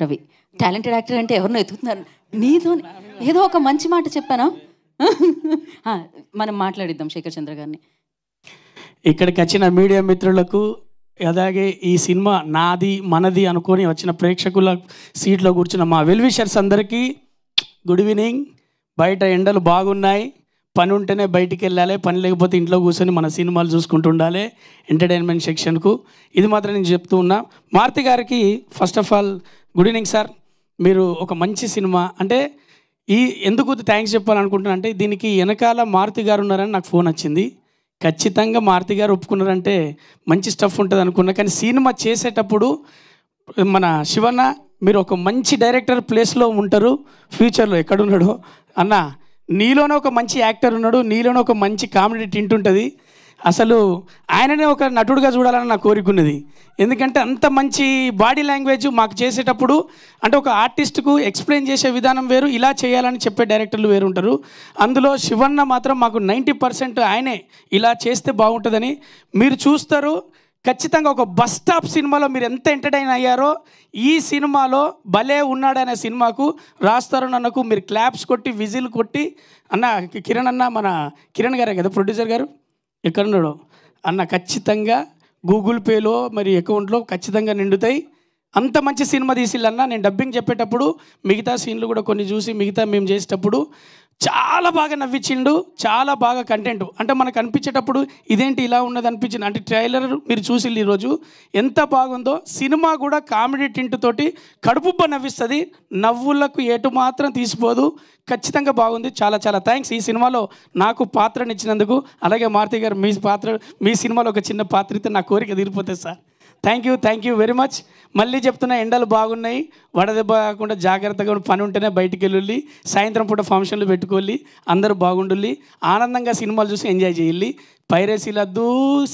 Ravi. Talented actor అంటే ఎవరినో ఎత్తుకుతున్నారు. నీతో ఏదో ఒక మంచి మాట చెప్పానా? మనం మాట్లాడిద్దాం శేఖర్ చంద్ర గారిని. ఇక్కడికి వచ్చిన మీడియా మిత్రులకు, అలాగే ఈ సినిమా నాది మనది అనుకొని వచ్చిన ప్రేక్షకుల సీట్లో కూర్చున్న మా వెల్విషర్స్ అందరికీ గుడ్ ఈవినింగ్. బయట ఎండలు బాగున్నాయి, పని ఉంటేనే బయటికి వెళ్ళాలి, పని లేకపోతే ఇంట్లో కూర్చొని మన సినిమాలు చూసుకుంటూ ఉండాలి ఎంటర్టైన్మెంట్ సెక్షన్కు. ఇది మాత్రం నేను చెప్తూ ఉన్నా. మారుతి గారికి first of all good evening sir. మీరు ఒక మంచి సినిమా అంటే ఎందుకు థ్యాంక్స్ చెప్పాలనుకుంటున్నా అంటే, దీనికి వెనకాల మారుతి గారు ఉన్నారని నాకు ఫోన్ వచ్చింది. ఖచ్చితంగా మారుతి గారు ఒప్పుకున్నారంటే మంచి స్టఫ్ ఉంటుంది అనుకున్నా. కానీ సినిమా చేసేటప్పుడు మన శివన్న మీరు ఒక మంచి డైరెక్టర్ ప్లేస్లో ఉంటారు, ఫ్యూచర్లో ఎక్కడున్నాడో అన్న, నీలోనే ఒక మంచి యాక్టర్ ఉన్నాడు, నీలోనే ఒక మంచి కామెడీ టింట్ ఉంటుంది. అసలు ఆయననే ఒక నటుడుగా చూడాలని నా కోరిక ఉన్నది. ఎందుకంటే అంత మంచి బాడీ లాంగ్వేజ్ మాకు చేసేటప్పుడు, అంటే ఒక ఆర్టిస్ట్కు ఎక్స్ప్లెయిన్ చేసే విధానం వేరు, ఇలా చేయాలని చెప్పే డైరెక్టర్లు వేరు ఉంటారు. అందులో శివన్న మాత్రం మాకు 90% ఆయనే ఇలా చేస్తే బాగుంటుందని మీరు చూస్తారు. ఖచ్చితంగా ఒక బస్ స్టాప్ సినిమాలో మీరు ఎంత ఎంటర్టైన్ అయ్యారో, ఈ సినిమాలో భలే ఉన్నాడనే సినిమాకు రాస్తారు అన్నకు మీరు క్లాప్స్ కొట్టి విజిల్ కొట్టి, అన్న కిరణ్ అన్న, మన కిరణ్ గారే కదా ప్రొడ్యూసర్ గారు, ఎక్కడున్నాడో అన్న, ఖచ్చితంగా గూగుల్ పేలో మరి అకౌంట్లో ఖచ్చితంగా నిండుతాయి. అంత మంచి సినిమా తీసిల్లన్న. నేను డబ్బింగ్ చెప్పేటప్పుడు మిగతా సీన్లు కూడా కొన్ని చూసి మిగతా మేము చేసేటప్పుడు చాలా బాగా నవ్వించిండు, చాలా బాగా కంటెంట్ అంటే మనకు అనిపించేటప్పుడు ఇదేంటి ఇలా ఉన్నది అనిపించింది. అంటే ట్రైలర్ మీరు చూసి ఈరోజు ఎంత బాగుందో. సినిమా కూడా కామెడీ టింట్ తోటి కడుపుబ్బ నవ్విస్తుంది, నవ్వులకు ఏటు మాత్రం తీసిపోదు. ఖచ్చితంగా బాగుంది. చాలా చాలా థ్యాంక్స్ ఈ సినిమాలో నాకు పాత్రనిచ్చినందుకు. అలాగే మారుతి గారు మీ సినిమాలో ఒక చిన్న పాత్ర ఇస్తే నా కోరిక తీరిపోతుంది sir. Thank you very much. మళ్ళీ చెప్తున్నా, ఎండలు బాగున్నాయి, వడదెబ్బ కాకుండా జాగ్రత్తగా పని ఉంటేనే బయటికి వెళ్ళి, సాయంత్రం పూట ఫంక్షన్లు పెట్టుకోవాలి, అందరూ బాగుండాలి, ఆనందంగా సినిమాలు చూసి ఎంజాయ్ చేయాలి. పైరసీలు వద్దు,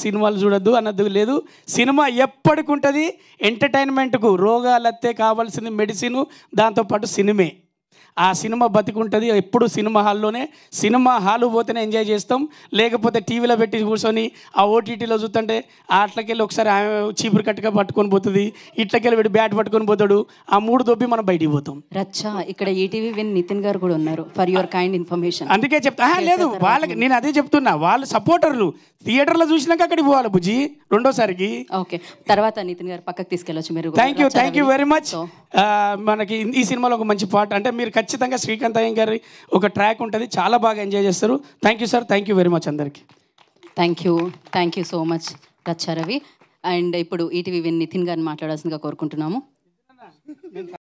సినిమాలు చూడొద్దు అన్నది లేదు. సినిమా ఎప్పటికి ఉంటుంది ఎంటర్టైన్మెంట్కు. రోగాలత్తే కావాల్సింది మెడిసిన్, దాంతోపాటు సినిమే. ఆ సినిమా బతికుంటుంది ఎప్పుడు. సినిమా హాల్లోనే, సినిమా హాలు పోతేనే ఎంజాయ్ చేస్తాం, లేకపోతే టీవీలో పెట్టి కూర్చొని ఆ ఓటీటీలో చూస్తుంటే అట్లకెళ్ళి ఒకసారి ఆమె చీపురు కట్టుగా పట్టుకొని పోతుంది, ఇట్లకెళ్ళి పెట్టి బ్యాట్ పట్టుకొని పోతాడు, ఆ మూడు దొబ్బి మనం బయటికి పోతాం. రచ్చా ఇక్కడ ఈటీవీ విన్ నితిన్ గారు కూడా ఉన్నారు, ఫర్ యువర్ కైండ్ ఇన్ఫర్మేషన్. అందుకే చెప్తా, లేదు వాళ్ళకి నేను అదే చెప్తున్నా, వాళ్ళు సపోర్టర్లు. థియేటర్లో చూసినాక అక్కడికి పోవాలి బుజ్జి రెండోసారికి. ఓకే, తర్వాత నితిన్ గారు పక్కకు తీసుకెళ్ళొచ్చు మీరు. Thank you very much. మనకి ఈ సినిమాలో ఒక మంచి పాట అంటే మీరు ఖచ్చితంగా శ్రీకాంత్ అయ్య గారి ఒక ట్రాక్ ఉంటుంది, చాలా బాగా ఎంజాయ్ చేస్తారు. Thank you sir, thank you very much అందరికీ. Thank you so much Rachcha Ravi. And ఇప్పుడు ఈటీవీ విన్ నితిన్ గారిని మాట్లాడాల్సిందిగా కోరుకుంటున్నాము.